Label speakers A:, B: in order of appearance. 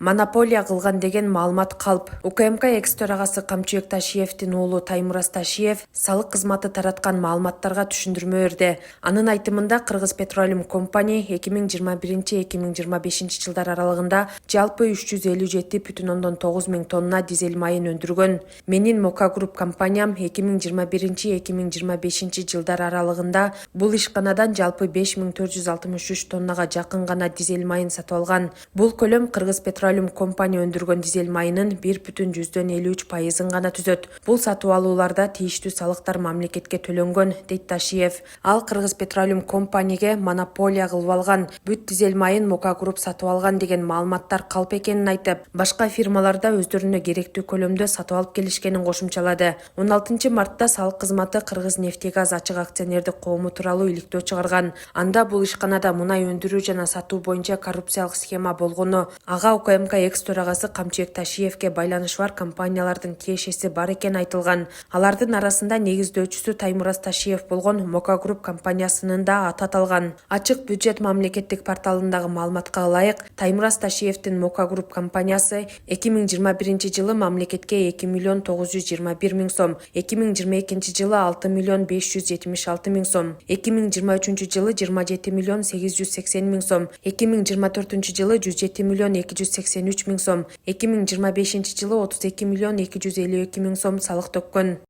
A: монополия кылган деген маалымат калп. УКМК экс төрагасы Камчыбек Ташиевдин уулу Таймураз Ташиев салык кызматы тараткан маалыматтарга түшүндүрмө берди. Анын айтымында Кыргыз Petroleum Company 2021-2025 жылдар аралыгында жалпы 357,9 миң тонна дизель майын өндүргөн. Менин Moka Group компаниям 2021-2025 жылдар аралыгында бул ишканадан жалпы 5463 тоннага жакын гана дизель майын сатып алган. Бул көлөм Кыргыз Petroleum Company өндүргөн дизель майынын 1,53% гана түзөт. Бул сатып алууларда тийиштүү салыктар мамлекетке төлөнгөн, дейт Ташиев. Ал Кыргыз Petroleum Company'ге монополия кылып алган, бүт дизель майын Moka Group сатып алган деген маалыматтар калп экенин айтып, башка фирмаларда өздөрүнө керектүү көлөмдө сатып алып келишкенин кошумчалады. 16 мартта салык кызматы Кыргыз-Нефтегаз ачык акционердик коому тууралуу иликтөө чыгарган. Анда бул ишканада мунай өндүрүү жана сатуу боюнча коррупциялык схема болгону, ага УКМК экс төрагасы Камчыбек Ташиевге байланышы бар компаниялардын киешеси бар экени айтылган. Алардын арасында негиздөөчүсү Таймураз Ташиев болгон Moka Group компаниясынын да аты аталган. Ачык бюджет мамлекеттик порталындагы маалыматка ылайык, Таймураз Ташиевдин Moka Group компаниясы 2021 жылы мамлекетке 2 миллион 921 миң сом, 2022 жылы 6 миллион 576 миң сом, 2023 жылы 27 миллион 880 миң сом, 2024 жылы 107 миллион 283 миң сом, 2025 жылы 32 миллион 252 миң сом салык төккөн.